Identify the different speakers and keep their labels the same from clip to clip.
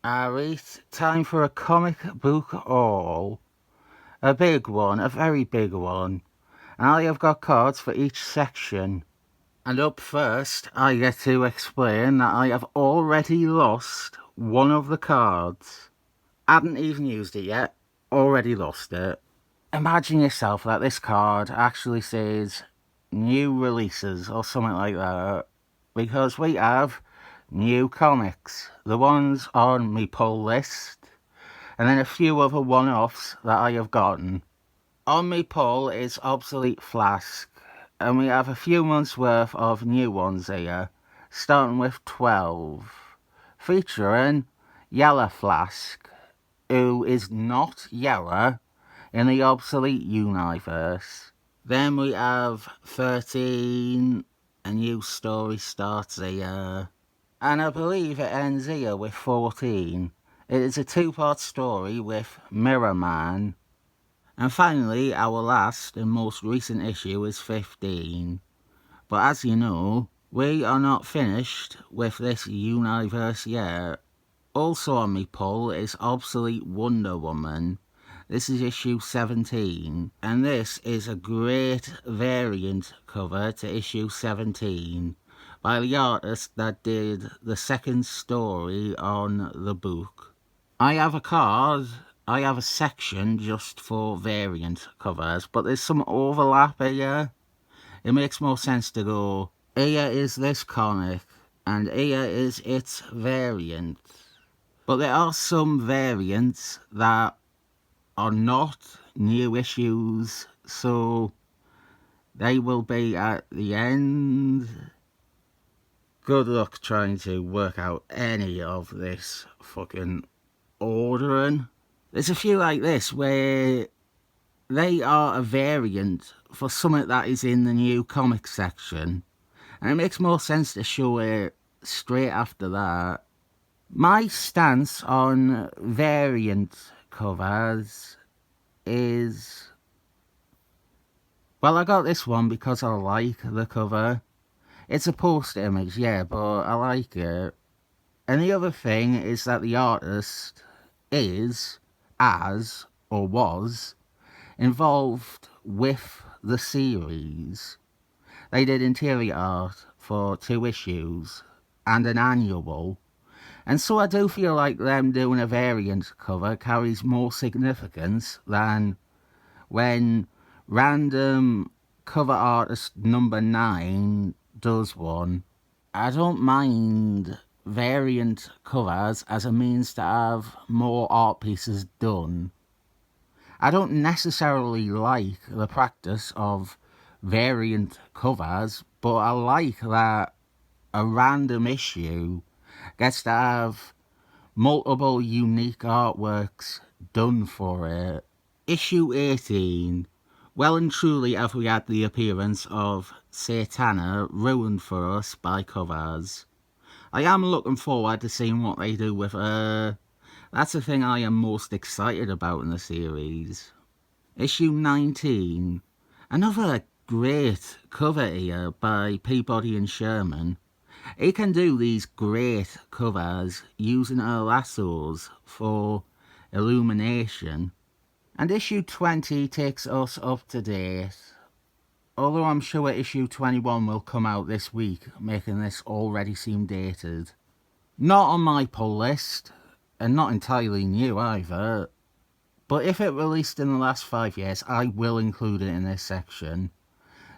Speaker 1: Alright, time for a comic book haul. A big one, a very big one. And I have got cards for each section. And up first, I get to explain that I have already lost one of the cards. Hadn't even used it yet, already lost it. Imagine yourself that this card actually says new releases or something like that. Because we have new comics, the ones on me pull list, and then a few other one-offs that I have gotten. On me pull is Obsolete Flask, and we have a few months worth of new ones here, starting with 12, featuring Yellow Flask, who is not Yellow in the Obsolete universe. Then we have 13, a new story starts here, and I believe it ends here with 14. It is a two-part story with Mirror Man. And finally, our last and most recent issue is 15. But as you know, we are not finished with this universe yet. Also on me pull is Obsolete Wonder Woman. This is issue 17, and this is a great variant cover to issue 17 by the artist that did the second story on the book. I have a section just for variant covers, but there's some overlap here. It makes more sense to go, here is this comic, and here is its variant. But there are some variants that are not new issues, so they will be at the end. Good luck trying to work out any of this fucking ordering. There's a few like this where they are a variant for something that is in the new comic section, and it makes more sense to show it straight after that. My stance on variant covers is, well, I got this one because I like the cover. It's a poster image, yeah, but I like it. And the other thing is that the artist is, or was, involved with the series. They did interior art for 2 issues and an annual. And so I do feel like them doing a variant cover carries more significance than when random cover artist number 9 does one. I don't mind variant covers as a means to have more art pieces done. I don't necessarily like the practice of variant covers, but I like that a random issue gets to have multiple unique artworks done for it. Issue 18. Well and truly have we had the appearance of Satana ruined for us by covers. I am looking forward to seeing what they do with her. That's the thing I am most excited about in the series. Issue 19. Another great cover here by Peabody and Sherman. He can do these great covers using her lassos for illumination. And issue 20 takes us up to date. Although I'm sure issue 21 will come out this week, making this already seem dated. Not on my pull list, and not entirely new either. But if it released in the last 5 years, I will include it in this section.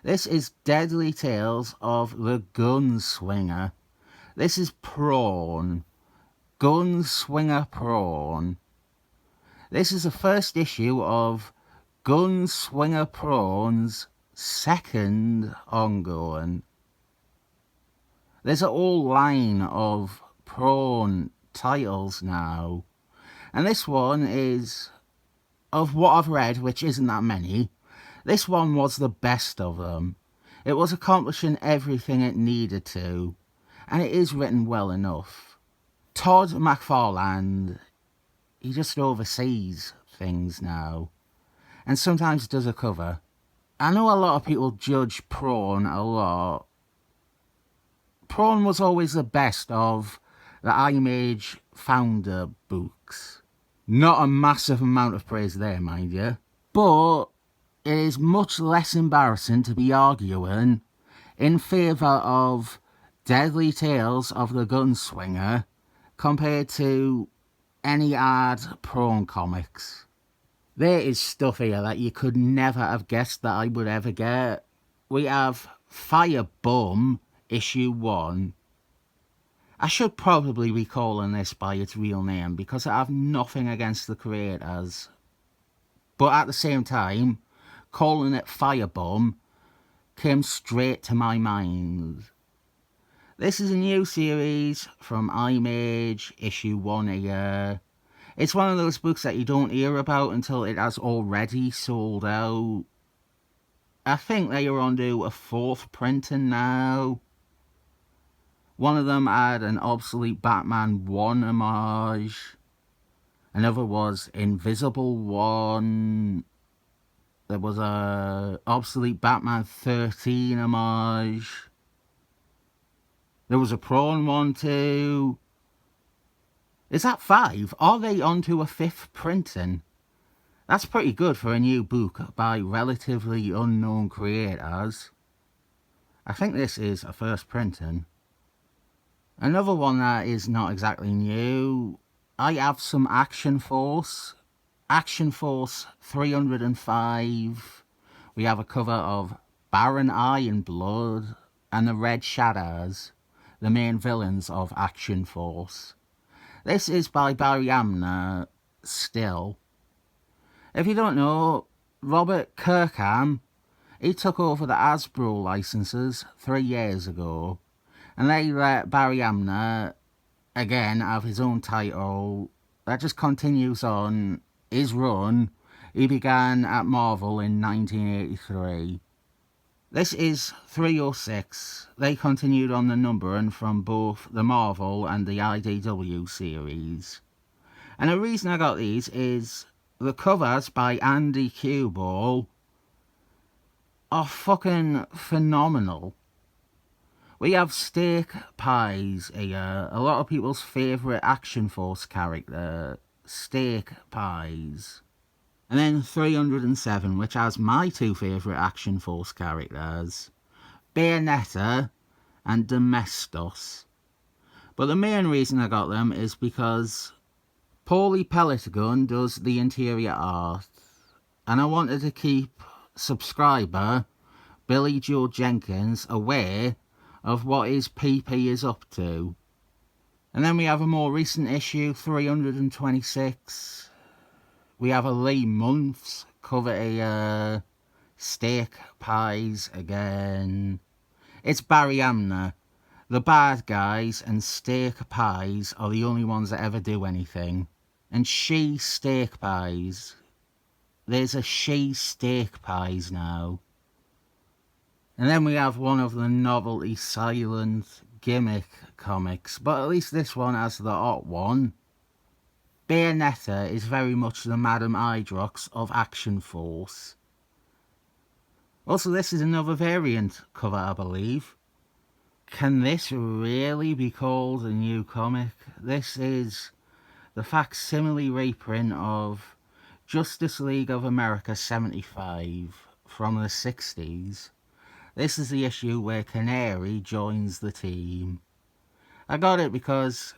Speaker 1: This is Deadly Tales of the Gunswinger. This is Prawn. Gunswinger Prawn. This is the first issue of Gunswinger Prawn's second ongoing. There's a whole line of Prawn titles now. And this one is, of what I've read, which isn't that many, this one was the best of them. It was accomplishing everything it needed to, and it is written well enough. Todd McFarlane, he just oversees things now, and sometimes does a cover. I know a lot of people judge Prawn a lot. Prawn was always the best of the Image founder books. Not a massive amount of praise there, mind you. But it is much less embarrassing to be arguing in favour of Deadly Tales of the Gunslinger compared to any ad prawn comics. There is stuff here that you could never have guessed that I would ever get. We have Firebum issue 1. I should probably be calling this by its real name because I have nothing against the creators. But at the same time, calling it Firebum came straight to my mind. This is a new series from Image, issue 1 here. It's one of those books that you don't hear about until it has already sold out. I think they are on to a 4th printing now. One of them had an Obsolete Batman 1 homage. Another was Invisible 1. There was a Obsolete Batman 13 homage. There was a prawn one too. Is that 5? Are they onto a 5th printing? That's pretty good for a new book by relatively unknown creators. I think this is a 1st printing. Another one that is not exactly new. I have some Action Force. Action Force 305. We have a cover of Baron Ironblood and the Red Shadows, the main villains of Action Force. This is by Barry Amner, still. If you don't know, Robert Kirkham, he took over the Hasbro licenses 3 years ago, and they let Barry Amner, again, have his own title that just continues on his run he began at Marvel in 1983. This is 306. They continued on the numbering from both the Marvel and the IDW series. And the reason I got these is the covers by Andy Kubel are fucking phenomenal. We have Steak Pies here, a lot of people's favourite Action Force character, Steak Pies. And then 307, which has my 2 favourite Action Force characters, Bayonetta and Domestos. But the main reason I got them is because Paulie Pelletgun does the interior art, and I wanted to keep subscriber Billy Joe Jenkins aware of what his PP is up to. And then we have a more recent issue, 326. We have a Lee Months cover a Steak Pies again. It's Barry Amner. The bad guys and Steak Pies are the only ones that ever do anything. And She Steak Pies. There's a She Steak Pies now. And then we have one of the novelty silent gimmick comics, but at least this one has the hot one. Bayonetta is very much the Madame Hydrox of Action Force. Also, this is another variant cover, I believe. Can this really be called a new comic? This is the facsimile reprint of Justice League of America 75 from the 60s. This is the issue where Canary joins the team. I got it because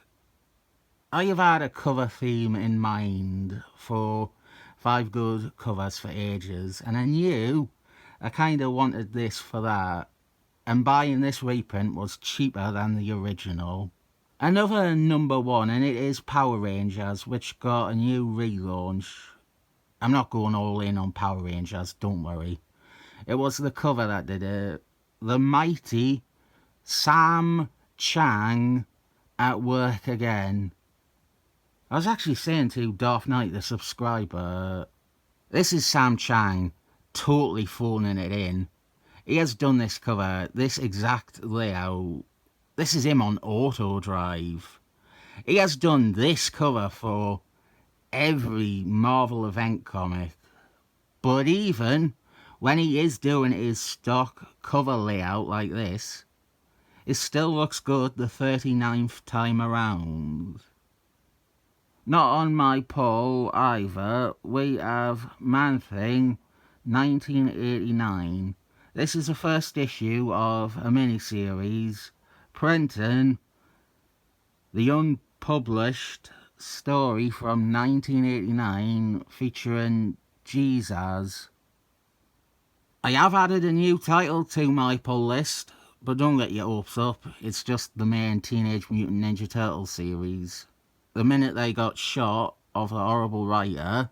Speaker 1: I have had a cover theme in mind for 5 good covers for ages, and I knew I kind of wanted this for that, and buying this reprint was cheaper than the original. Another number 1, and it is Power Rangers, which got a new relaunch. I'm not going all in on Power Rangers, don't worry. It was the cover that did it. The mighty Sam Chang at work again. I was actually saying to Darth Knight, the subscriber, this is Sam Chang totally phoning it in. He has done this cover, this exact layout. This is him on auto drive. He has done this cover for every Marvel event comic. But even when he is doing his stock cover layout like this, It still looks good the 39th time around. Not on my poll either, we have Man-Thing 1989. This is the first issue of a miniseries, Prenton, the unpublished story from 1989 featuring Jesus. I have added a new title to my pull list, but don't get your hopes up, it's just the main Teenage Mutant Ninja Turtles series. The minute they got shot of a horrible writer,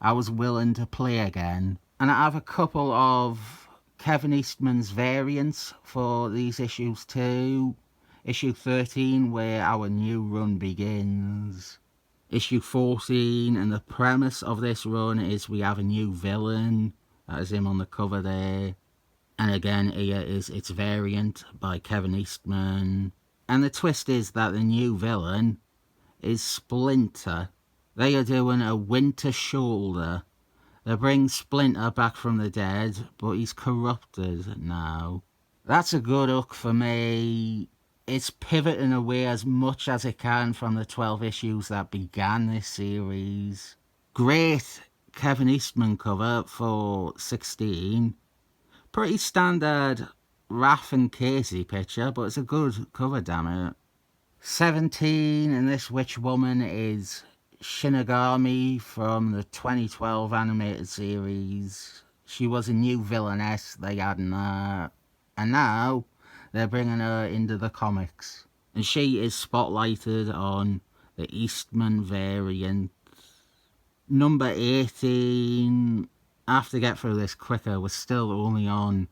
Speaker 1: I was willing to play again. And I have a couple of Kevin Eastman's variants for these issues too. Issue 13, where our new run begins. Issue 14, and the premise of this run is we have a new villain. That is him on the cover there. And again, here is its variant by Kevin Eastman. And the twist is that the new villain is Splinter. They are doing a Winter Shoulder. They bring Splinter back from the dead, but he's corrupted now. That's a good hook for me. It's pivoting away as much as it can from the 12 issues that began this series. Great Kevin Eastman cover for 16. Pretty standard Raph and Casey picture, but it's a good cover, damn it. 17, and this witch woman is Shinigami from the 2012 animated series. She was a new villainess they had in that, and now they're bringing her into the comics. And she is spotlighted on the Eastman variant. Number 18, I have to get through this quicker, we're still only on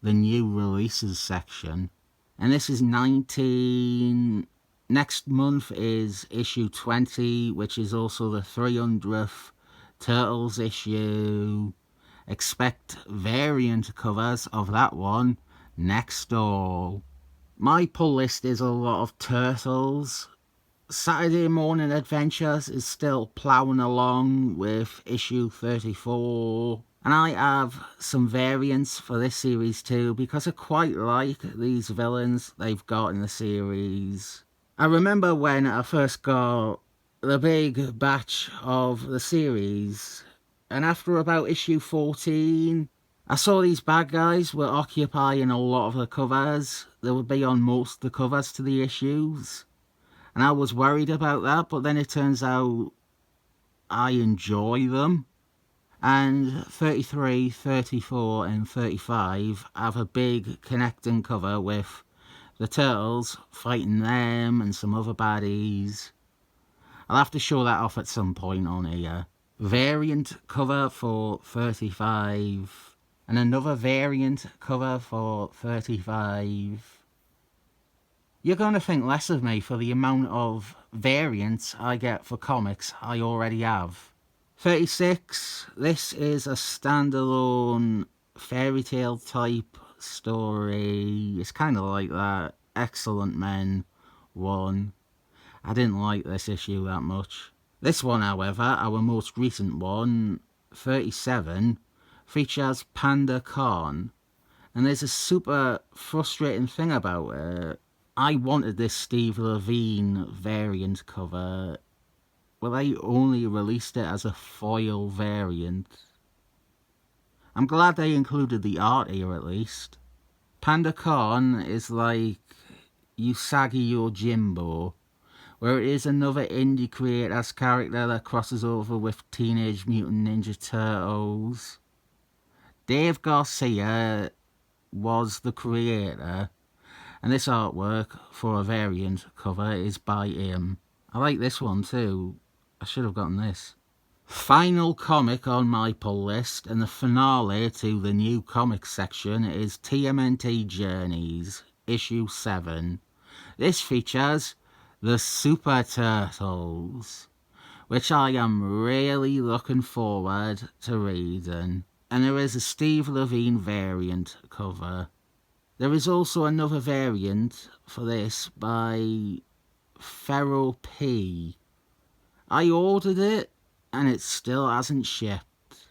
Speaker 1: the new releases section. And this is 19. Next month is issue 20, which is also the 300th Turtles issue. Expect variant covers of that one next all. My pull list is a lot of Turtles. Saturday Morning Adventures is still ploughing along with issue 34. And I have some variants for this series too, because I quite like these villains they've got in the series. I remember when I first got the big batch of the series, and after about issue 14, I saw these bad guys were occupying a lot of the covers. They would be on most of the covers to the issues. And I was worried about that, but then it turns out I enjoy them. And 33, 34 and 35 have a big connecting cover with the Turtles fighting them and some other baddies. I'll have to show that off at some point on here. Variant cover for 35. And another variant cover for 35. You're going to think less of me for the amount of variants I get for comics I already have. 36. This is a standalone fairy tale type story. It's kind of like that Excellent Men one. I didn't like this issue that much. This one, however, our most recent one, 37, features Panda Khan. And there's a super frustrating thing about it. I wanted this Steve Levine variant cover. Well, they only released it as a foil variant. I'm glad they included the art here at least. Panda Khan is like Usagi Yojimbo, where it is another indie creator's character that crosses over with Teenage Mutant Ninja Turtles. Dave Garcia was the creator, and this artwork for a variant cover is by him. I like this one too. I should have gotten this. Final comic on my pull list, and the finale to the new comics section, is TMNT Journeys, issue 7. This features the Super Turtles, which I am really looking forward to reading. And there is a Steve Levine variant cover. There is also another variant for this by Feral P. I ordered it and it still hasn't shipped.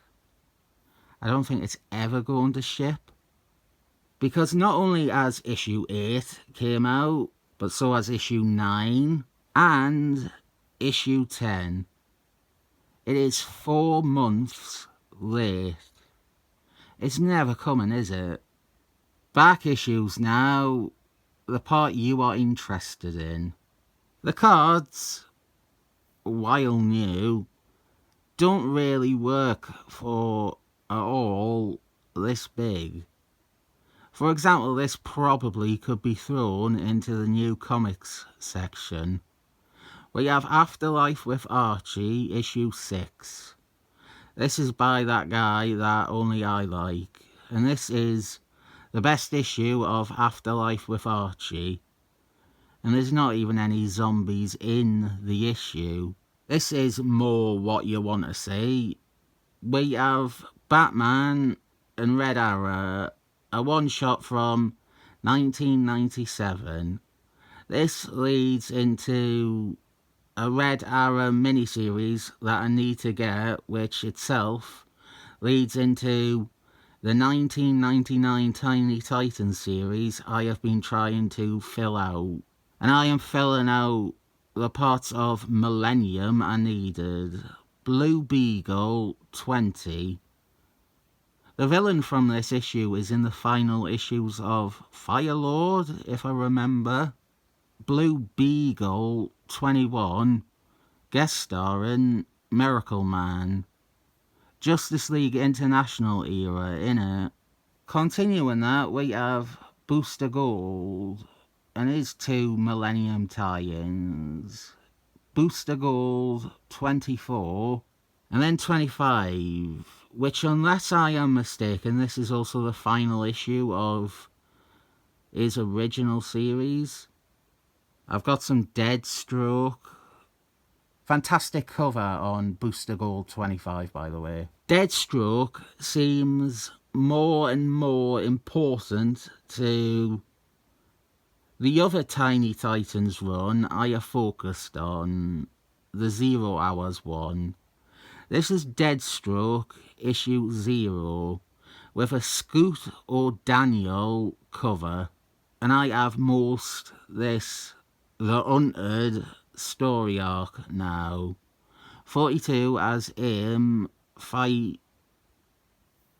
Speaker 1: I don't think it's ever going to ship. Because not only has issue 8 came out, but so has issue 9 and issue 10. It is 4 months late. It's never coming, is it? Back issues now, the part you are interested in. The cards, while new, don't really work for at all this big. For example, this probably could be thrown into the new comics section. We have Afterlife with Archie, issue 6. This is by that guy that only I like. And this is the best issue of Afterlife with Archie. And there's not even any zombies in the issue. This is more what you want to see. We have Batman and Red Arrow, a one-shot from 1997. This leads into a Red Arrow miniseries that I need to get, which itself leads into the 1999 Tiny Titans series I have been trying to fill out. And I am filling out the parts of Millennium I needed. Blue Beetle 20. The villain from this issue is in the final issues of Firelord, if I remember. Blue Beetle 21, guest starring Miracle Man. Justice League International era, innit? Continuing that, we have Booster Gold and his 2 Millennium tie-ins. Booster Gold 24 and then 25, which, unless I am mistaken, this is also the final issue of his original series. I've got some Deathstroke. Fantastic cover on Booster Gold 25, by the way. Deathstroke seems more and more important to the other Tiny Titans run I have focused on, the 0 Hours one. This is Deathstroke issue 0 with a Scoot O'Daniel cover, and I have most this The Hunted story arc now. 42 as him fight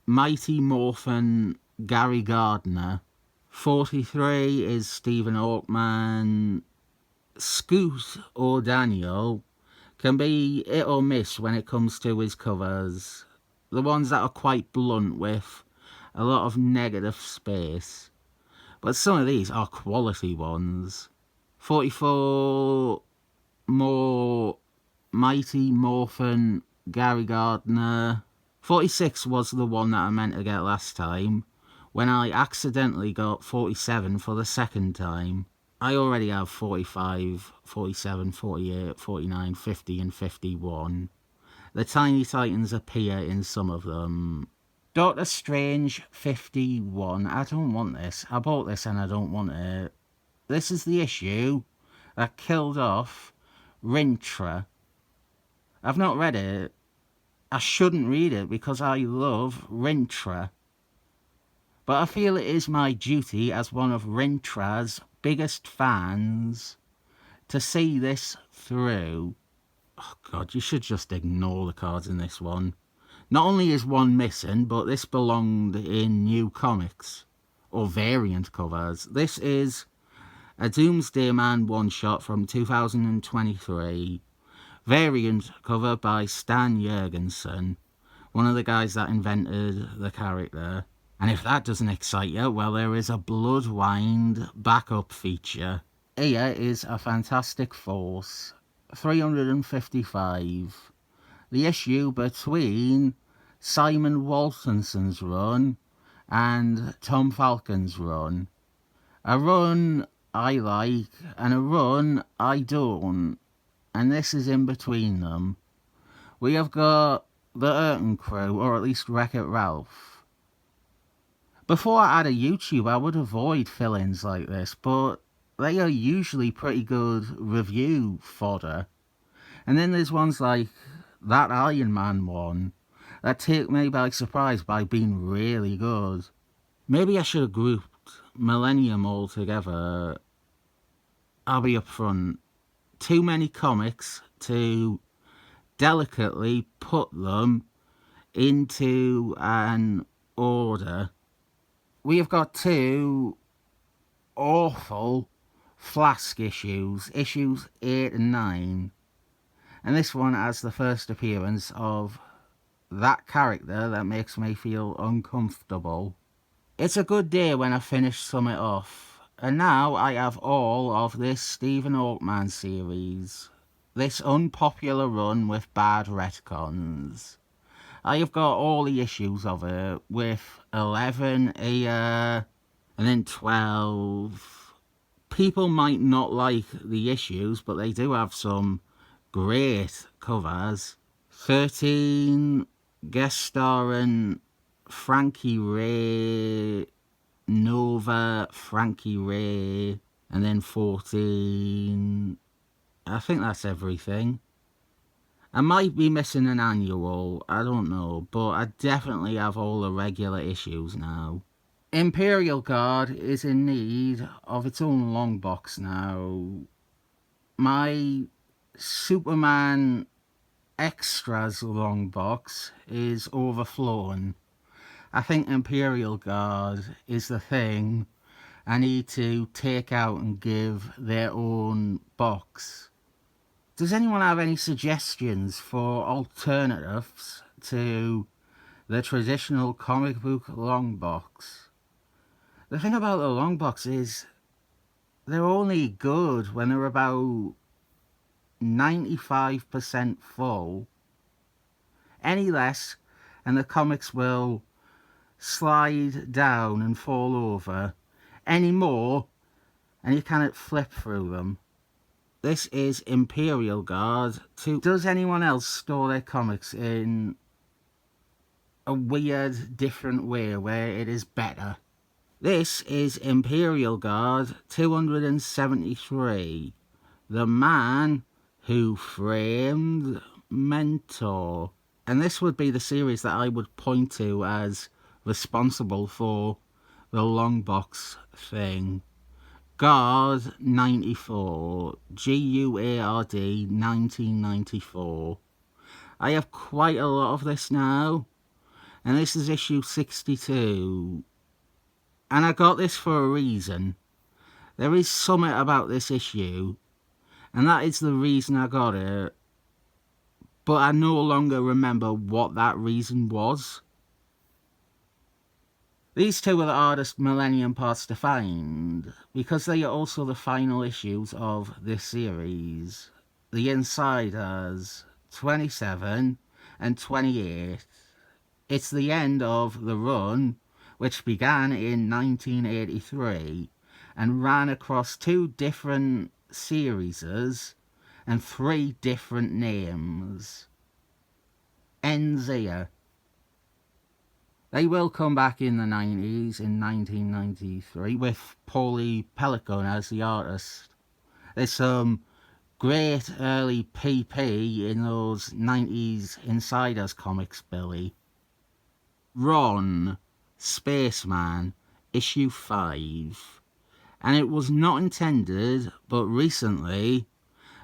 Speaker 1: Mighty Morphin Gary Gardner. 43 is Stephen Hawkman. Scoot O'Daniel can be hit or miss when it comes to his covers. The ones that are quite blunt with a lot of negative space. But some of these are quality ones. 44 more Mighty Morphin Gary Gardner. 46 was the one that I meant to get last time, when I accidentally got 47 for the second time. I already have 45, 47, 48, 49, 50 and 51. The Tiny Titans appear in some of them. Doctor Strange 51. I don't want this. I bought this and I don't want it. This is the issue that killed off Rintrah. I've not read it. I shouldn't read it because I love Rintrah. But I feel it is my duty as one of Rintrah's biggest fans to see this through. Oh God, you should just ignore the cards in this one. Not only is one missing, but this belonged in New Comics, or variant covers. This is a Doomsday Man one-shot from 2023. Variant cover by Stan Jurgensen, one of the guys that invented the character. And if that doesn't excite you, well, there is a Bloodwind backup feature. Here is a Fantastic Force 355. The issue between Simon Waltonson's run and Tom Falcon's run. A run I like and a run I don't. And this is in between them. We have got the Urton crew, or at least Wreck-It Ralph. Before I had a YouTube, I would avoid fill-ins like this, but they are usually pretty good review fodder. And then there's ones like that Iron Man one that take me by surprise by being really good. Maybe I should have grouped Millennium all together. I'll be upfront. Too many comics to delicately put them into an order. We have got two awful Flask issues, issues 8 and 9. And this one has the first appearance of that character that makes me feel uncomfortable. It's a good day when I finish Summit off, and now I have all of this Stephen Oakman series, this unpopular run with bad retcons. I have got all the issues of it, with 11 here, and then 12. People might not like the issues, but they do have some great covers. 13, guest starring Frankie Ray, Nova, Frankie Ray, and then 14. I think that's everything. I might be missing an annual, I don't know, but I definitely have all the regular issues now. Imperial Guard is in need of its own long box now. My Superman Extras long box is overflowing. I think Imperial Guard is the thing I need to take out and give their own box. Does anyone have any suggestions for alternatives to the traditional comic book long box? The thing about the long box is they're only good when they're about 95% full. Any less and the comics will slide down and fall over. Any more and you cannot flip through them. This is Imperial Guard. Does anyone else store their comics in a weird, different way where it is better? This is Imperial Guard 273. The Man Who Framed Mentor. And this would be the series that I would point to as responsible for the long box thing. Guard 94, Guard 1994. I have quite a lot of this now, and this is issue 62. And I got this for a reason. There is something about this issue, and that is the reason I got it. But I no longer remember what that reason was. These two are the hardest Millennium parts to find, because they are also the final issues of this series. The Insiders 27 and 28. It's the end of the run, which began in 1983 and ran across 2 different series and 3 different names. Ends here. They will come back in the 90s, in 1993, with Paulie Pelican as the artist. There's some great early PP in those 90s Insiders comics, Billy. Ron, Spaceman, issue 5. And it was not intended, but recently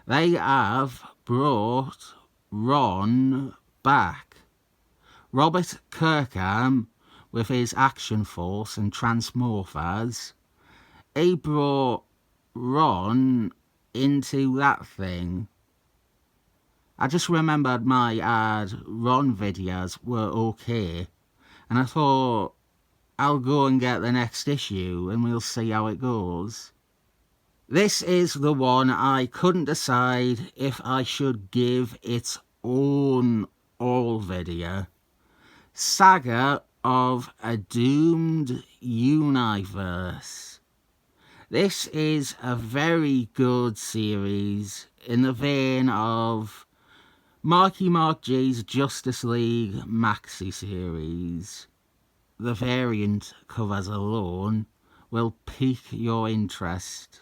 Speaker 1: they have brought Ron back. Robert Kirkham, with his Action Force and Transmorphers, he brought Ron into that thing. I just remembered my ad Ron videos were okay, and I thought I'll go and get the next issue and we'll see how it goes. This is the one I couldn't decide if I should give its own all video. Saga of a Doomed Universe. This is a very good series in the vein of Marky Mark G's Justice League Maxi series. The variant covers alone will pique your interest.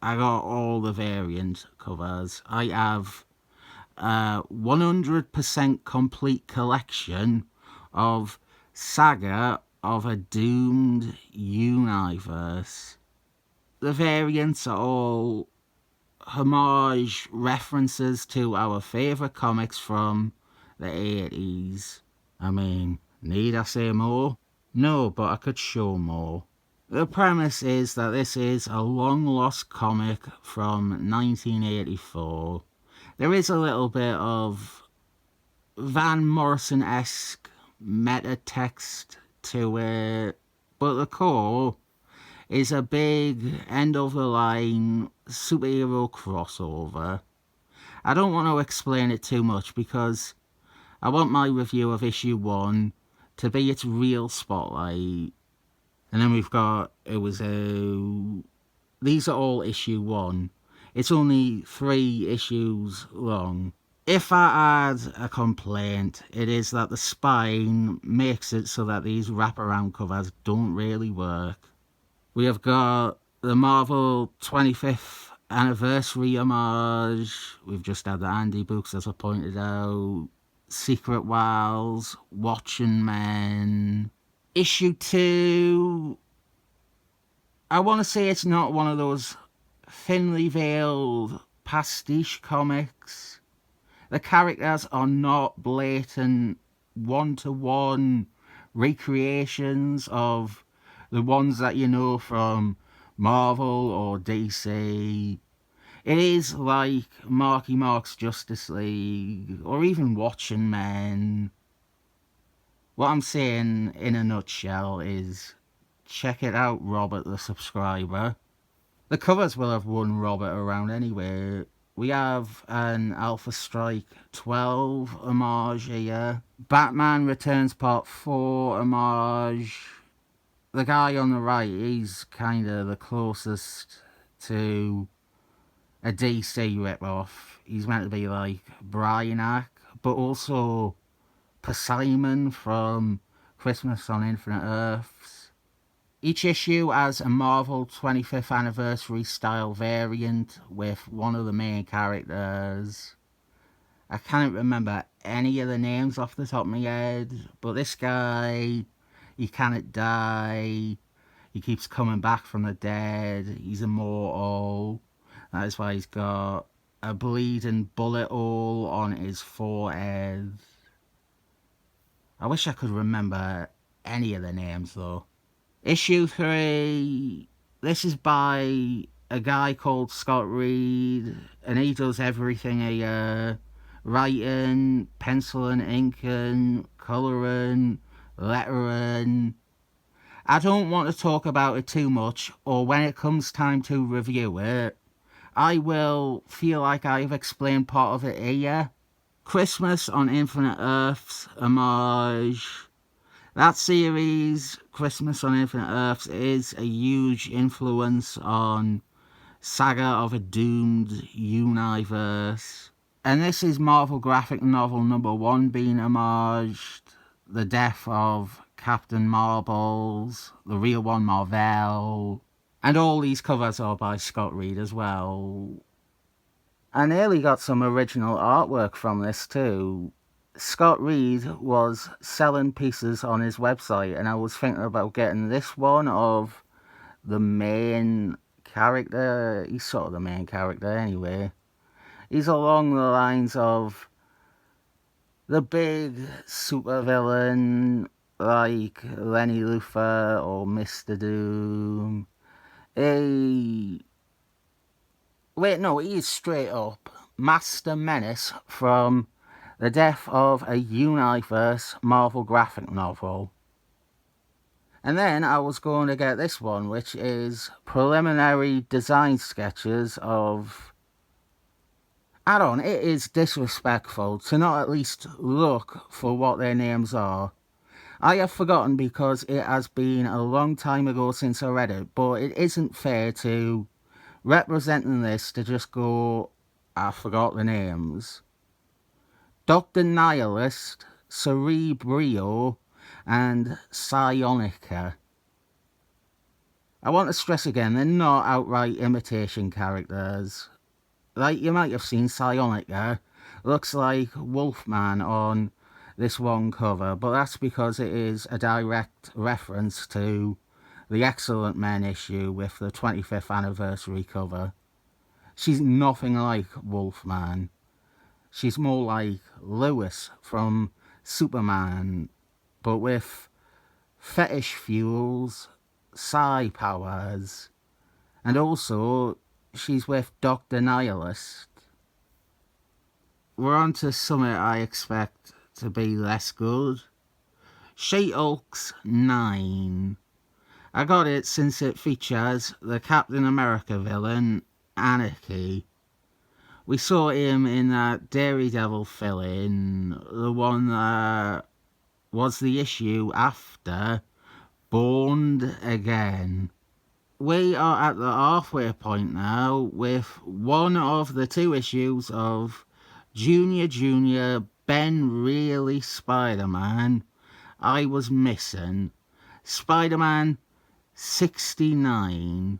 Speaker 1: I got all the variant covers. I have a 100% complete collection of Saga of a doomed universe. The variants are all homage references to our favourite comics from the 80s. I mean, need I say more? No, but I could show more. The premise is that this is a long-lost comic from 1984. There is a little bit of Van Morrison-esque meta text to it, but the core is a big end-of-the-line superhero crossover. I don't want to explain it too much because I want my review of issue 1 to be its real spotlight. And then we've got, these are all issue 1. It's only 3 issues long. If I add a complaint, it is that the spine makes it so that these wraparound covers don't really work. We have got the Marvel 25th anniversary homage. We've just had the Andy books, as I pointed out. Secret Wars, Watching Men. Issue 2, I want to say it's not one of those thinly veiled pastiche comics. The characters are not blatant one-to-one recreations of the ones that you know from Marvel or DC. It is like Marky Mark's Justice League, or even Watching Men. What I'm saying in a nutshell is, check it out, Robert the subscriber. The covers will have won Robert around anyway. We have an Alpha Strike 12 homage here. Batman Returns Part 4 homage. The guy on the right, he's kind of the closest to a DC ripoff. He's meant to be like Brainiac, but also Persimmon from Christmas on Infinite Earths. Each issue has a Marvel 25th anniversary style variant with one of the main characters. I can't remember any of the names off the top of my head, but this guy, he cannot die. He keeps coming back from the dead. He's immortal. That is why he's got a bleeding bullet hole on his forehead. I wish I could remember any of the names though. Issue 3, this is by a guy called Scott Reed, and he does everything here. Writing, penciling, inking, colouring, lettering. I don't want to talk about it too much, or when it comes time to review it, I will feel like I've explained part of it here. Christmas on Infinite Earths homage. That series, Christmas on Infinite Earths, is a huge influence on Saga of a Doomed Universe. And this is Marvel graphic novel number 1 being homaged. The death of Captain Marbles, the real one Marvel. And all these covers are by Scott Reed as well. I nearly got some original artwork from this too. Scott Reed was selling pieces on his website, and I was thinking about getting this one of the main character. He's sort of the main character anyway. He's along the lines of the big supervillain like Lenny Luthor or Mr. Doom. He's straight up Master Menace from the Death of a Universe Marvel graphic novel. And then I was going to get this one, which is preliminary design sketches of... it is disrespectful to not at least look for what their names are. I have forgotten because it has been a long time ago since I read it, but it isn't fair to representing this to just go, I forgot the names. Dr. Nihilist, Cerebrio, and Psionica. I want to stress again, they're not outright imitation characters. Like you might have seen, Psionica looks like Wolfman on this one cover, but that's because it is a direct reference to the Excellent Men issue with the 25th anniversary cover. She's nothing like Wolfman. She's more like Lois from Superman, but with fetish fuels, psi powers, and also she's with Dr. Nihilist. We're on to something I expect to be less good. She-Hulk's 9. I got it since it features the Captain America villain, Anarchy. We saw him in that Daredevil fill-in, the one that was the issue after Born Again. We are at the halfway point now with one of the 2 issues of Junior Ben Reilly Spider-Man I was missing. Spider-Man 69.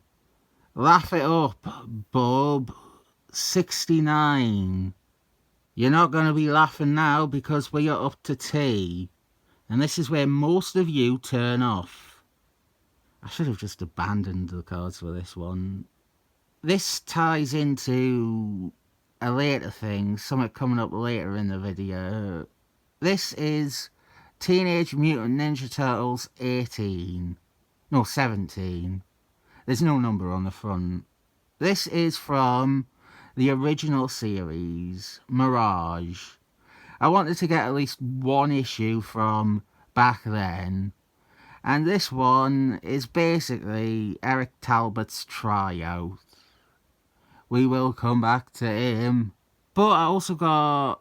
Speaker 1: Laugh it up, bub. 69. You're not going to be laughing now because we are up to tea. And this is where most of you turn off. I should have just abandoned the cards for this one. This ties into a later thing, something coming up later in the video. This is Teenage Mutant Ninja Turtles 18. No, 17. There's no number on the front. This is from the original series, Mirage. I wanted to get at least one issue from back then. And this one is basically Eric Talbot's tryout. We will come back to him. But I also got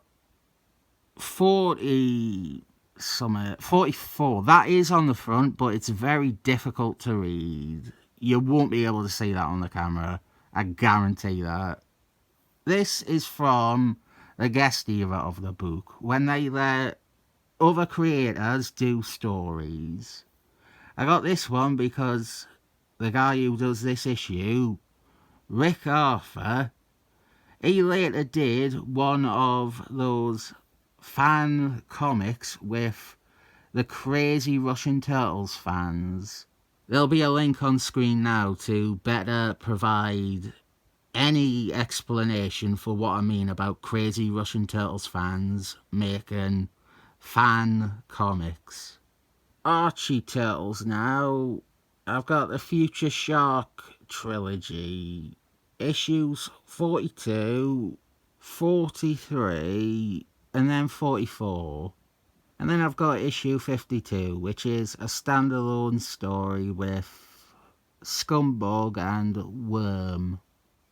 Speaker 1: 44. That is on the front, but it's very difficult to read. You won't be able to see that on the camera. I guarantee that. This is from the guest era of the book, when they let other creators do stories. I got this one because the guy who does this issue, Rick Arthur, he later did one of those fan comics with the crazy Russian Turtles fans. There'll be a link on screen now to better provide any explanation for what I mean about crazy Russian Turtles fans making fan comics. Archie Turtles now. I've got the Future Shark trilogy. Issues 42, 43, and then 44. And then I've got issue 52, which is a standalone story with Scumbug and Worm.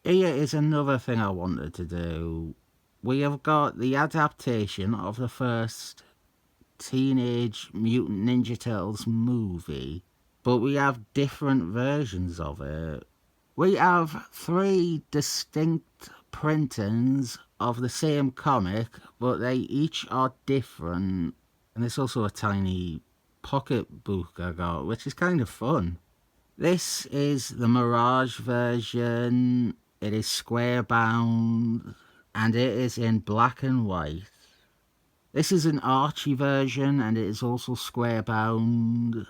Speaker 1: Here is another thing I wanted to do. We have got the adaptation of the first Teenage Mutant Ninja Turtles movie, but we have different versions of it. We have 3 distinct printings of the same comic, but they each are different. And there's also a tiny pocket book I got, which is kind of fun. This is the Mirage version. It is square bound, and it is in black and white. This is an Archie version, and it is also square bound,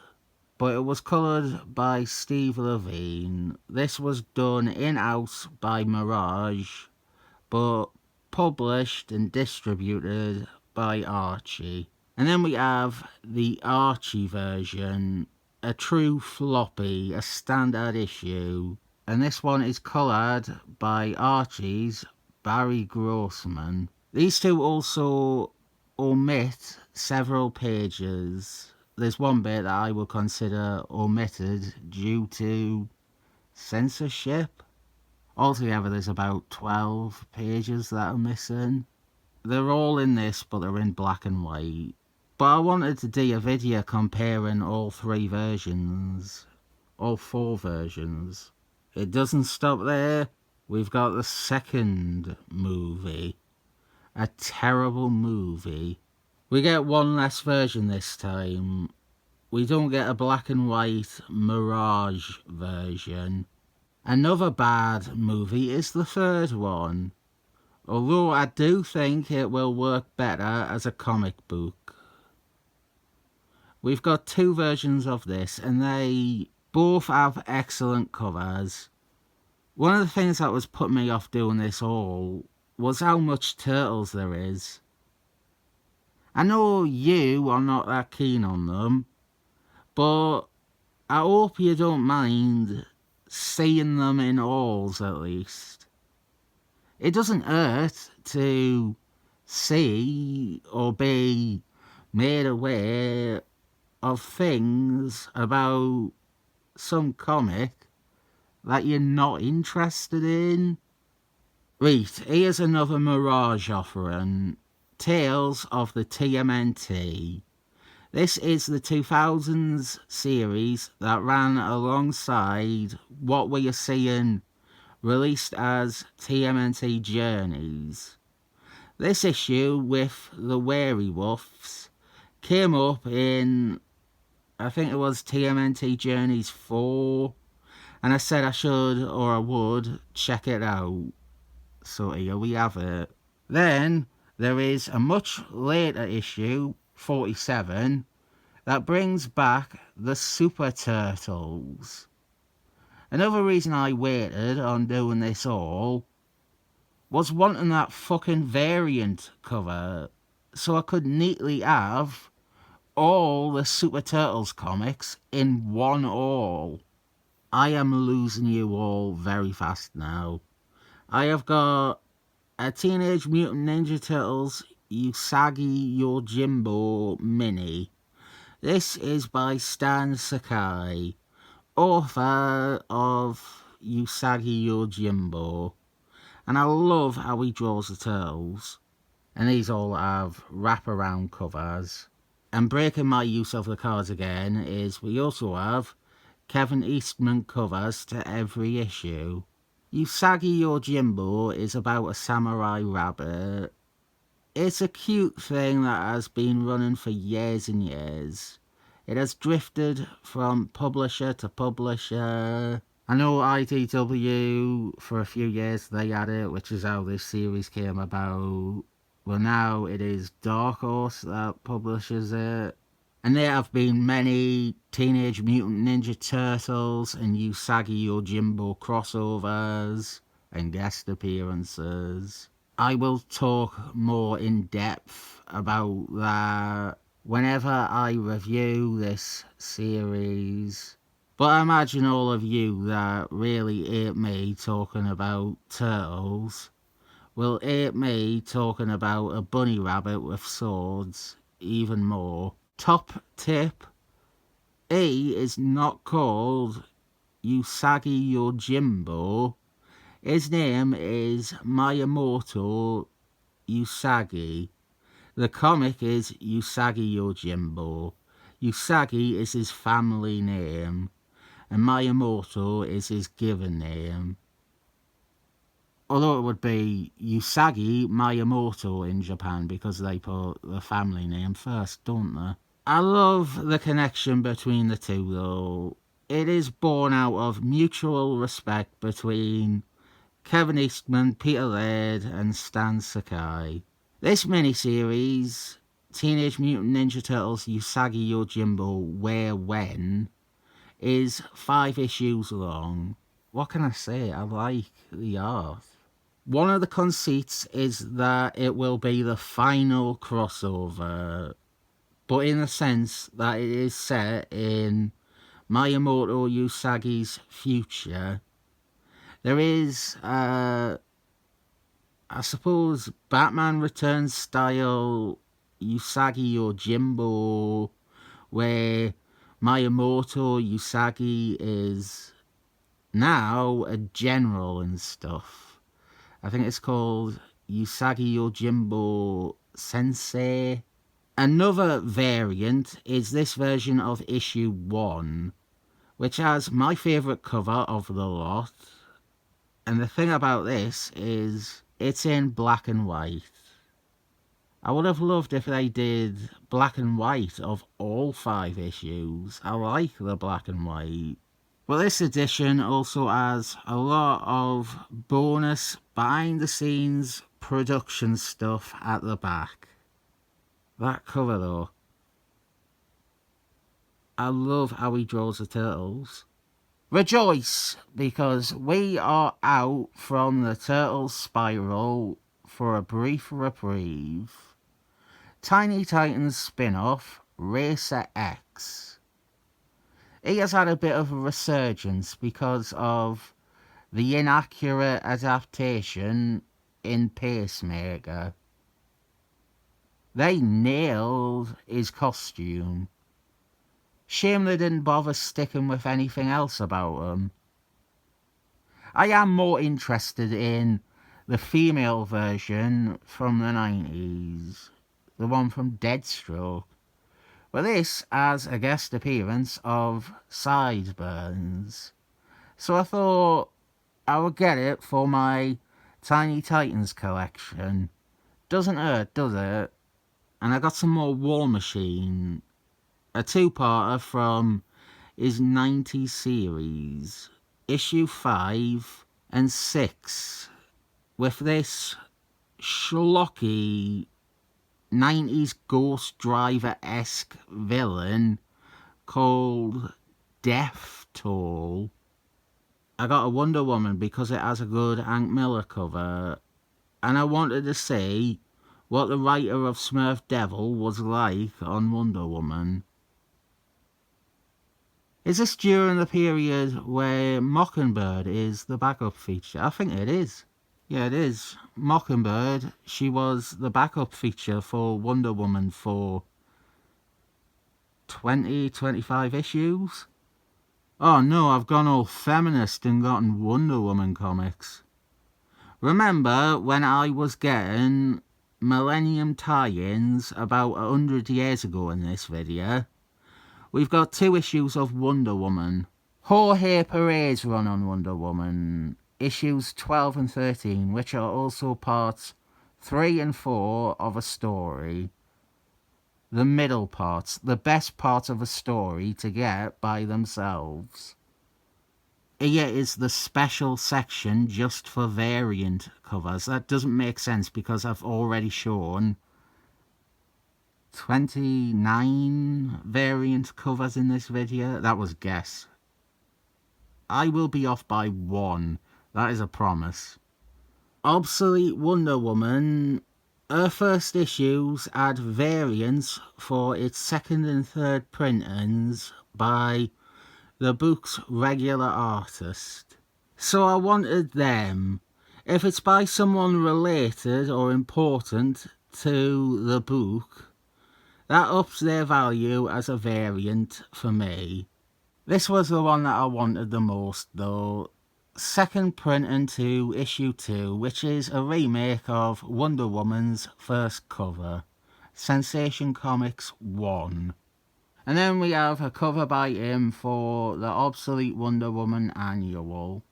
Speaker 1: but it was coloured by Steve Levine. This was done in-house by Mirage, but published and distributed by Archie. And then we have the Archie version, a true floppy, a standard issue. And this one is coloured by Archie's Barry Grossman. These two also omit several pages. There's one bit that I will consider omitted due to censorship. Altogether there's about 12 pages that are missing. They're all in this, but they're in black and white. But I wanted to do a video comparing all 3 versions. All 4 versions. It doesn't stop there. We've got the second movie. A terrible movie. We get one less version this time. We don't get a black and white Mirage version. Another bad movie is the third one. Although I do think it will work better as a comic book. We've got two versions of this, and they both have excellent covers. One of the things that was putting me off doing this all was how much Turtles there is. I know you are not that keen on them, but I hope you don't mind seeing them in alls at least. It doesn't hurt to see or be made aware of things about some comic that you're not interested in. Right, here's another Mirage offering. Tales of the TMNT. This is the 2000s series that ran alongside what we are seeing released as TMNT Journeys. This issue with the Werewolves came up in, I think it was TMNT Journeys 4, and I said I should or I would check it out. So here we have it. Then there is a much later issue, 47, that brings back the Super Turtles. Another reason I waited on doing this all was wanting that fucking variant cover so I could neatly have all the Super Turtles comics in one all. I am losing you all very fast now. I have got a Teenage Mutant Ninja Turtles Usagi Yojimbo mini. This is by Stan Sakai, author of Usagi Yojimbo, and I love how he draws the turtles. And these all have wraparound covers. And breaking my use of the cards again is we also have Kevin Eastman covers to every issue. Usagi Yojimbo is about a samurai rabbit. It's a cute thing that has been running for years and years. It has drifted from publisher to publisher. I know IDW, for a few years they had it, which is how this series came about. Well, now it is Dark Horse that publishes it. And there have been many Teenage Mutant Ninja Turtles and Usagi Yojimbo crossovers and guest appearances. I will talk more in depth about that whenever I review this series. But I imagine all of you that really hate me talking about turtles will hate me talking about a bunny rabbit with swords even more. Top tip: he is not called Usagi Yojimbo. His name is Miyamoto Usagi. The comic is Usagi Yojimbo. Usagi is his family name, and Miyamoto is his given name. Although it would be Usagi Miyamoto in Japan because they put the family name first, don't they? I love the connection between the two though. It is born out of mutual respect between Kevin Eastman, Peter Laird and Stan Sakai. This miniseries, Teenage Mutant Ninja Turtles Usagi Yojimbo Where When, is 5 issues long. What can I say? I like the art. One of the conceits is that it will be the final crossover, but in the sense that it is set in Miyamoto Usagi's future. There is, I suppose, Batman Returns style Usagi Yojimbo, where Miyamoto Usagi is now a general and stuff. I think it's called Usagi Yojimbo Sensei. Another variant is this version of issue 1, which has my favourite cover of the lot. And the thing about this is it's in black and white. I would have loved if they did black and white of all 5 issues. I like the black and white. Well, this edition also has a lot of bonus behind the scenes production stuff at the back. That cover though. I love how he draws the turtles. Rejoice, because we are out from the Turtles spiral for a brief reprieve. Tiny Titans spin-off, Racer X. He has had a bit of a resurgence because of the inaccurate adaptation in Pacemaker. They nailed his costume. Shame they didn't bother sticking with anything else about him. I am more interested in the female version from the 90s, the one from Deadstroke. But this has a guest appearance of Sideburns. So I thought I would get it for my Tiny Titans collection. Doesn't hurt, does it? And I got some more War Machine, a two-parter from his 90s series, issue 5 and 6, with this schlocky 90s Ghost Driver-esque villain called Death Toll. I got a Wonder Woman because it has a good Hank Miller cover, and I wanted to see what the writer of Smurf Devil was like on Wonder Woman. Is this during the period where Mockingbird is the backup feature? I think it is. Yeah, it is. Mockingbird, she was the backup feature for Wonder Woman for 25 issues. Oh no, I've gone all feminist and gotten Wonder Woman comics. Remember when I was getting Millennium tie-ins about 100 years ago in this video? We've got 2 issues of Wonder Woman. Jorge Perez run on Wonder Woman, issues 12 and 13, which are also parts 3 and 4 of a story. The middle parts, the best part of a story to get by themselves. Here is the special section just for variant covers. That doesn't make sense because I've already shown 29 variant covers in this video. That was a guess. I will be off by 1. That is a promise. Obsolete Wonder Woman. Her first issues add variants for its second and third printings by the book's regular artist. So I wanted them. If it's by someone related or important to the book, that ups their value as a variant for me. This was the one that I wanted the most though. Second printing to issue 2, which is a remake of Wonder Woman's first cover, Sensation Comics 1. And then we have a cover by him for the Obsolete Wonder Woman Annual.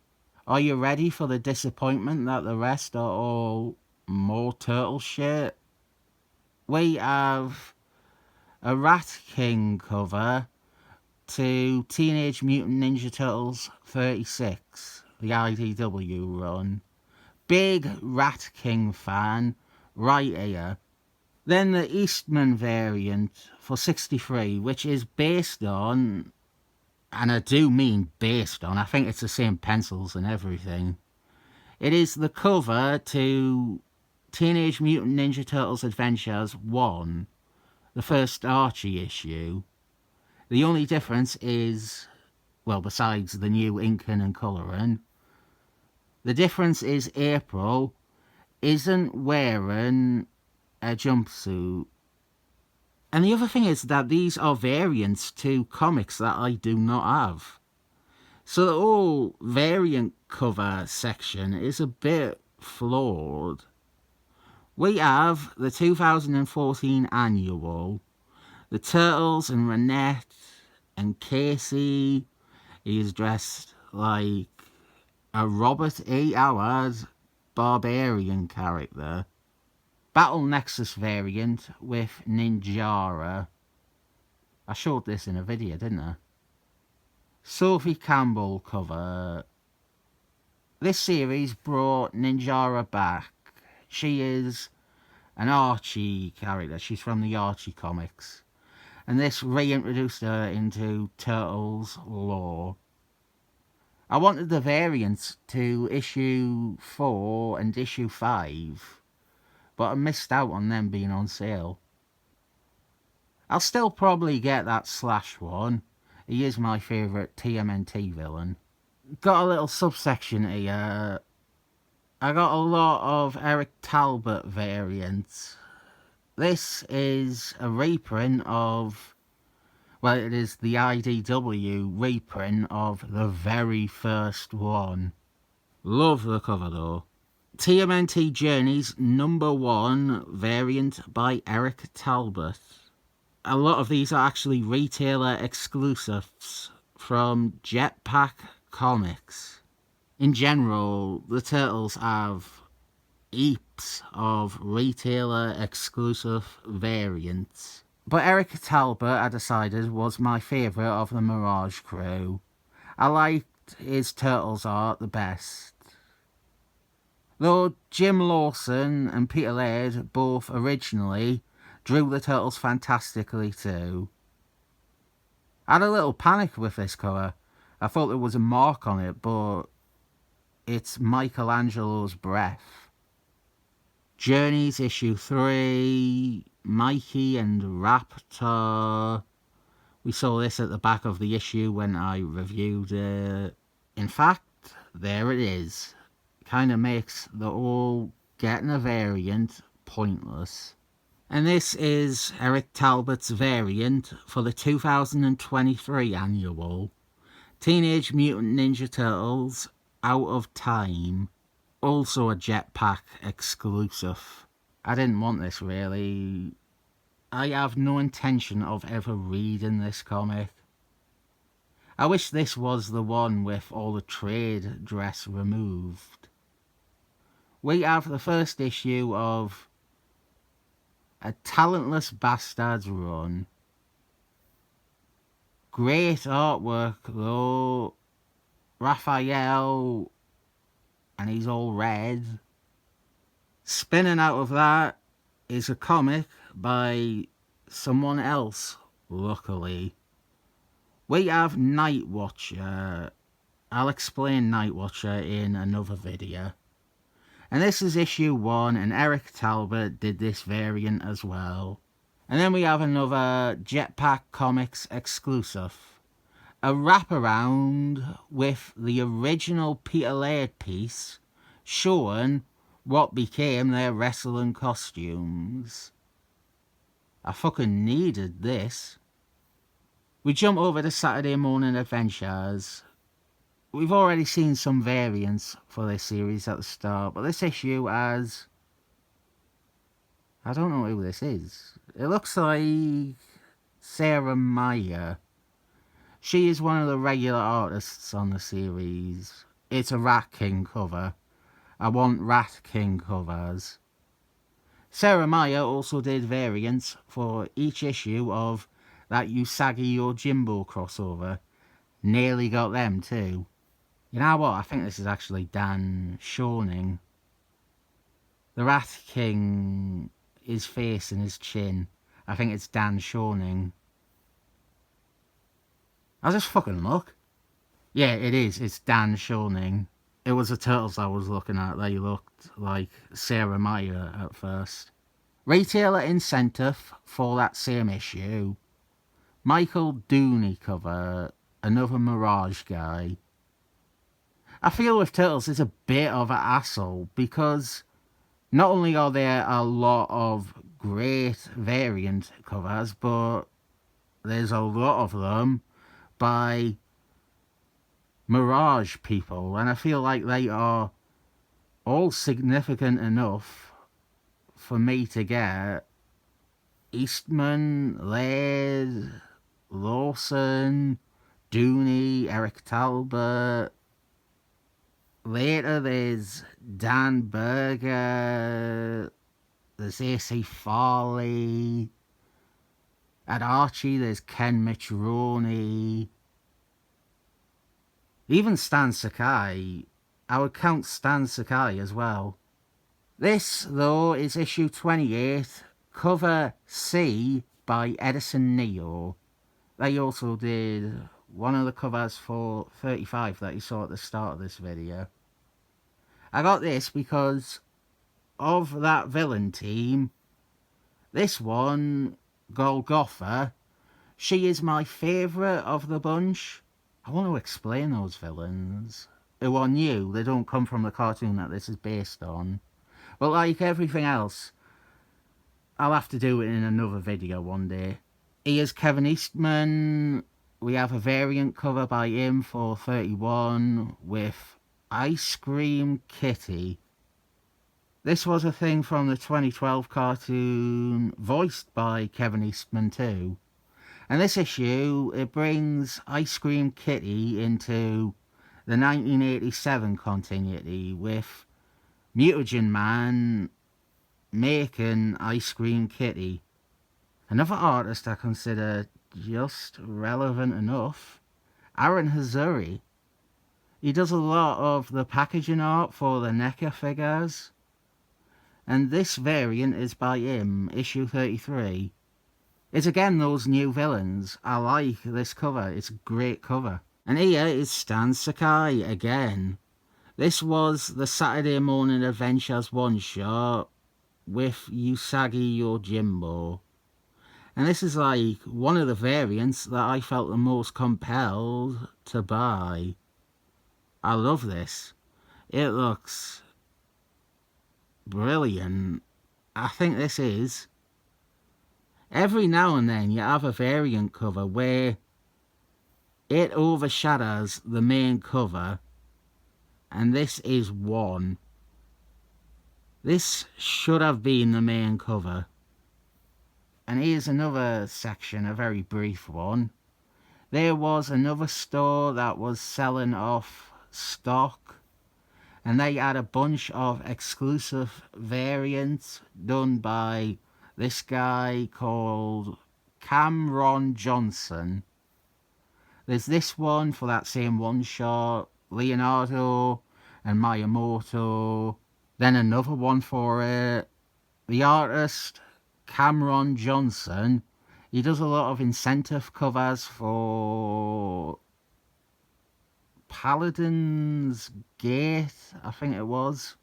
Speaker 1: Are you ready for the disappointment that the rest are all more turtle shit? We have a Rat King cover to Teenage Mutant Ninja Turtles 36, the IDW run. Big Rat King fan, right here. Then the Eastman variant for 63, which is based on, and I do mean based on, I think it's the same pencils and everything. It is the cover to Teenage Mutant Ninja Turtles Adventures 1, the first Archie issue. The only difference is, well, besides the new inking and colouring, the difference is April isn't wearing a jumpsuit. And the other thing is that these are variants to comics that I do not have. So the whole variant cover section is a bit flawed. We have the 2014 annual, the Turtles and Renette and Casey. He is dressed like a Robert E. Howard barbarian character. Battle Nexus variant with Ninjara. I showed this in a video, didn't I? Sophie Campbell cover. This series brought Ninjara back. She is an Archie character. She's from the Archie comics. and this reintroduced her into Turtles lore. I wanted the variants to issue 4 and issue 5, but I missed out on them being on sale. I'll still probably get that Slash one. He is my favourite TMNT villain. Got a little subsection here. I got a lot of Eric Talbot variants. This is a reprint of, well, it is the IDW reprint of the very first one. Love the cover though. TMNT Journeys #1 variant by Eric Talbot. A lot of these are actually retailer exclusives from Jetpack Comics. In general, the Turtles have heaps of retailer exclusive variants. But Eric Talbot, I decided, was my favourite of the Mirage crew. I liked his Turtles art the best. Though Jim Lawson and Peter Laird both originally drew the Turtles fantastically too. I had a little panic with this cover. I thought there was a mark on it, but it's Michelangelo's breath. Journeys issue 3, Mikey and Raptor. We saw this at the back of the issue when I reviewed it. In fact, there it is. Kind of makes the whole getting a variant pointless. And this is Eric Talbot's variant for the 2023 annual Teenage Mutant Ninja Turtles Out of Time. Also a Jetpack exclusive. I didn't want this really. I have no intention of ever reading this comic. I wish this was the one with all the trade dress removed. We have the first issue of A Talentless Bastards Run. Great artwork though. Raphael, and he's all red. Spinning out of that is a comic by someone else, luckily. We have Nightwatcher. I'll explain Nightwatcher in another video. And this is issue 1, and Eric Talbot did this variant as well. And then we have another Jetpack Comics exclusive. A wraparound with the original Peter Laird piece showing what became their wrestling costumes. I fucking needed this. We jump over to Saturday Morning Adventures. We've already seen some variants for this series at the start, but this issue has... I don't know who this is. It looks like Sarah Meyer. She is one of the regular artists on the series. It's a Rat King cover. I want Rat King covers. Sarah Meyer also did variants for each issue of that Usagi Yojimbo crossover. Nearly got them too. You know what? I think this is actually Dan Schoening. The Rat King, his face and his chin. I think it's Dan Schoening. I'll just fucking look. Yeah, it is. It's Dan Schoening. It was the Turtles I was looking at. They looked like Sarah Meyer at first. Retailer incentive for that same issue. Michael Dooney cover. Another Mirage guy. I feel with Turtles it's a bit of an asshole because not only are there a lot of great variant covers, but there's a lot of them by Mirage people, and I feel like they are all significant enough for me to get. Eastman, Laird, Lawson, Dooney, Eric Talbot. Later there's Dan Berger, there's AC Farley. At Archie there's Ken Michironi. Even Stan Sakai. I would count Stan Sakai as well. This, though, is issue 28, cover C by Edison Neo. They also did one of the covers for 35 that you saw at the start of this video. I got this because of that villain team. This one, Golgotha, she is my favourite of the bunch. I want to explain those villains who are new. They don't come from the cartoon that this is based on. But like everything else, I'll have to do it in another video one day. Here's Kevin Eastman. We have a variant cover by him for 31 with Ice Cream Kitty. This was a thing from the 2012 cartoon, voiced by Kevin Eastman too. And this issue, it brings Ice Cream Kitty into the 1987 continuity with Mutagen Man making Ice Cream Kitty. Another artist I consider just relevant enough, Aaron Hazuri. He does a lot of the packaging art for the NECA figures. And this variant is by him, issue 33. It's again those new villains. I like this cover, it's a great cover. And here is Stan Sakai again. This was the Saturday Morning Adventures one-shot with Usagi Yojimbo. And this is like one of the variants that I felt the most compelled to buy. I love this. It looks brilliant. I think this is. Every now and then you have a variant cover where it overshadows the main cover, and this is one. This should have been the main cover. And here's another section, a very brief one. There was another store that was selling off stock, and they had a bunch of exclusive variants done by this guy called Cameron Johnson. There's this one for that same one shot, Leonardo and Miyamoto. Then another one for it. The artist, Cameron Johnson, he does a lot of incentive covers for Paladin's Gate, I think it was.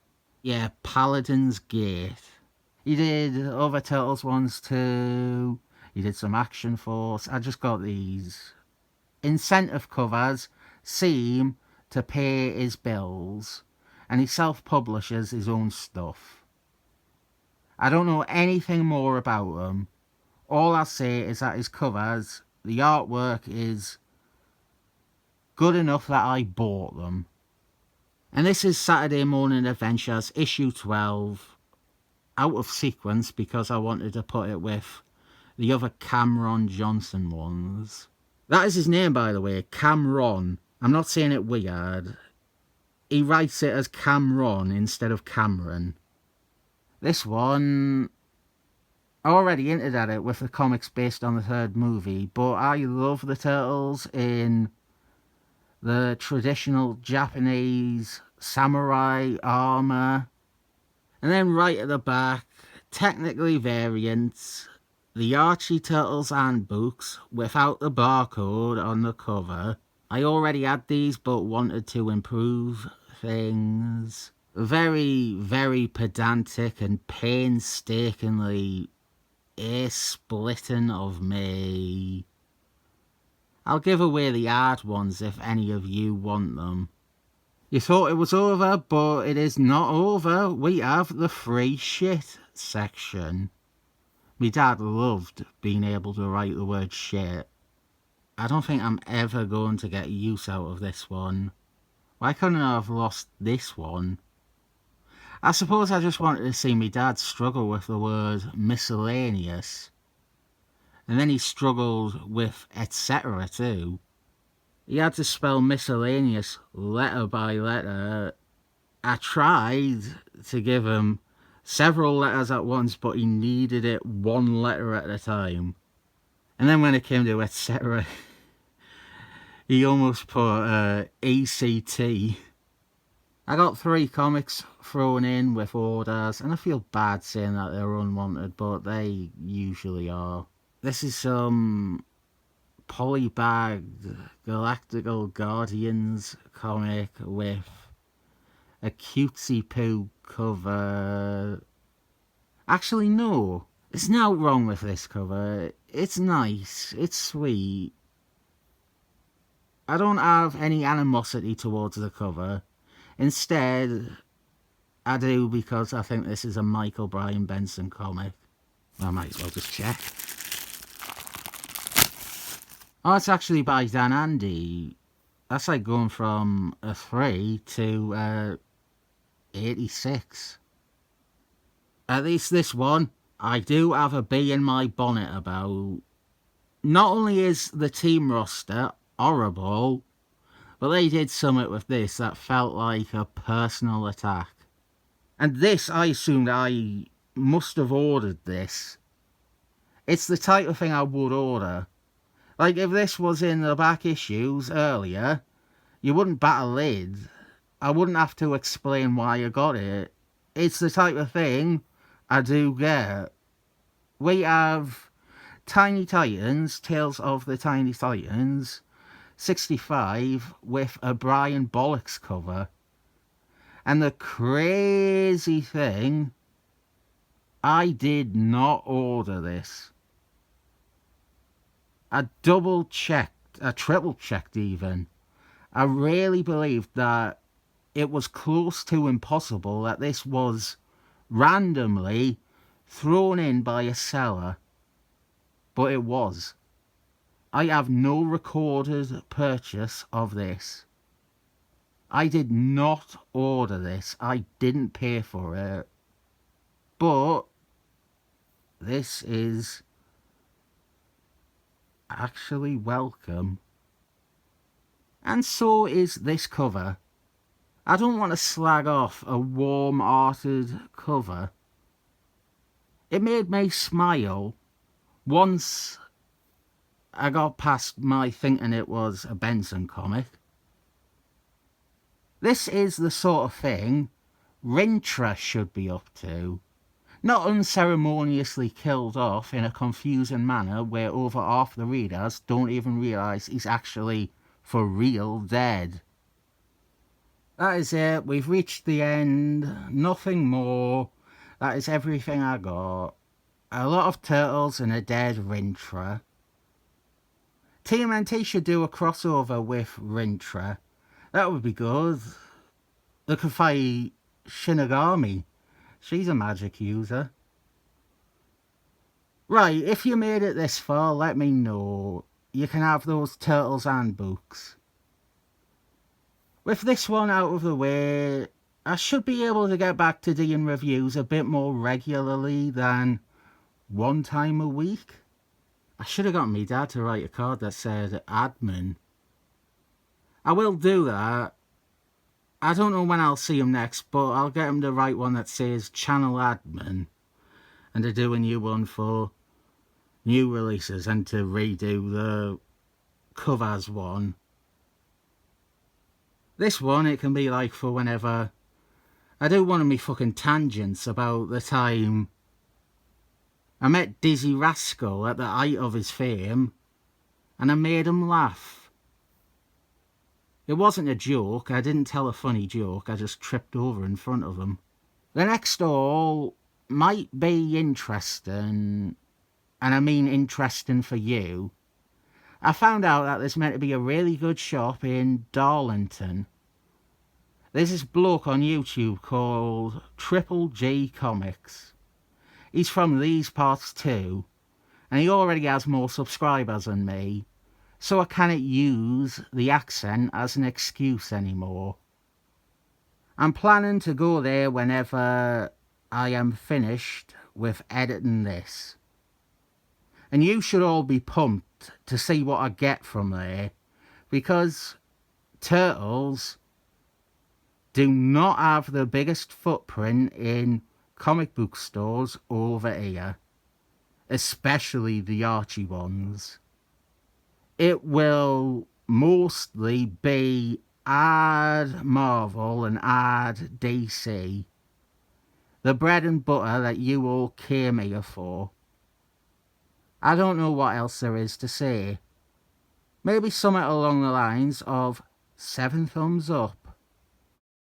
Speaker 1: Yeah, Paladin's Gate. He did other Turtles ones too. He did some Action Force. I just got these. Incentive covers seem to pay his bills, and he self-publishes his own stuff. I don't know anything more about him. All I say is that his covers, the artwork is good enough that I bought them. And this is Saturday Morning Adventures, issue 12, out of sequence because I wanted to put it with the other Cameron Johnson ones. That is his name, by the way, Cameron. I'm not saying it weird. He writes it as Cameron instead of Cameron. This one, I already hinted at it with the comics based on the third movie, but I love the Turtles in the traditional Japanese samurai armor. And then right at the back, technically variants, the Archie Turtles handbooks without the barcode on the cover. I already had these but wanted to improve things. Very, very pedantic and painstakingly splitting of me. I'll give away the hard ones if any of you want them. You thought it was over, but it is not over. We have the free shit section. My dad loved being able to write the word shit. I don't think I'm ever going to get use out of this one. Why couldn't I have lost this one? I suppose I just wanted to see my dad struggle with the word miscellaneous. And then he struggled with etc. too. He had to spell miscellaneous letter by letter. I tried to give him several letters at once, but he needed it one letter at a time. And then when it came to etc., he almost put ECT. I got 3 comics thrown in with orders, and I feel bad saying that they're unwanted, but they usually are. This is some polybagged Galactical Guardians comic with a cutesy poo cover. Actually, no. There's no wrong with this cover. It's nice. It's sweet. I don't have any animosity towards the cover. Instead, I do because I think this is a Michael Brian Benson comic. I might as well just check. Oh, it's actually by Dan Andy. That's like going from a 3 to 86. At least this one, I do have a bee in my bonnet about. Not only is the team roster horrible, but they did something with this that felt like a personal attack. And this, I assumed I must have ordered this. It's the type of thing I would order. Like, if this was in the back issues earlier, you wouldn't bat a lid. I wouldn't have to explain why I got it. It's the type of thing I do get. We have Tiny Titans, Tales of the Tiny Titans, 65, with a Brian Bollocks cover. And the crazy thing, I did not order this. I double checked, I triple checked even. I really believed that it was close to impossible that this was randomly thrown in by a seller. But it was. I have no recorded purchase of this. I did not order this. I didn't pay for it. But this is actually welcome. And so is this cover. I don't want to slag off a warm-hearted cover. It made me smile once I got past my thinking it was a Benson comic. This is the sort of thing Rintrah should be up to. Not unceremoniously killed off in a confusing manner where over half the readers don't even realise he's actually for real dead. That is it. We've reached the end. Nothing more. That is everything I got. A lot of turtles and a dead Rintrah. TMNT should do a crossover with Rintrah. That would be good. They could fight Shinigami. She's a magic user. Right, if you made it this far, let me know. You can have those turtles and books. With this one out of the way, I should be able to get back to doing reviews a bit more regularly than one time a week. I should have got my dad to write a card that said admin. I will do that. I don't know when I'll see him next, but I'll get him to write one that says channel admin and to do a new one for new releases and to redo the covers one. This one, it can be like for whenever I do one of me fucking tangents about the time I met Dizzy Rascal at the height of his fame and I made him laugh. It wasn't a joke, I didn't tell a funny joke, I just tripped over in front of him. The next haul might be interesting, and I mean interesting for you. I found out that there's meant to be a really good shop in Darlington. There's this bloke on YouTube called Triple G Comics. He's from these parts too, and he already has more subscribers than me, so I cannot use the accent as an excuse anymore. I'm planning to go there whenever I am finished with editing this. And you should all be pumped to see what I get from there, because Turtles do not have the biggest footprint in comic book stores over here, especially the Archie ones. It will mostly be ad Marvel and ad DC, the bread and butter that you all came here for. I don't know what else there is to say. Maybe something along the lines of 7 thumbs up.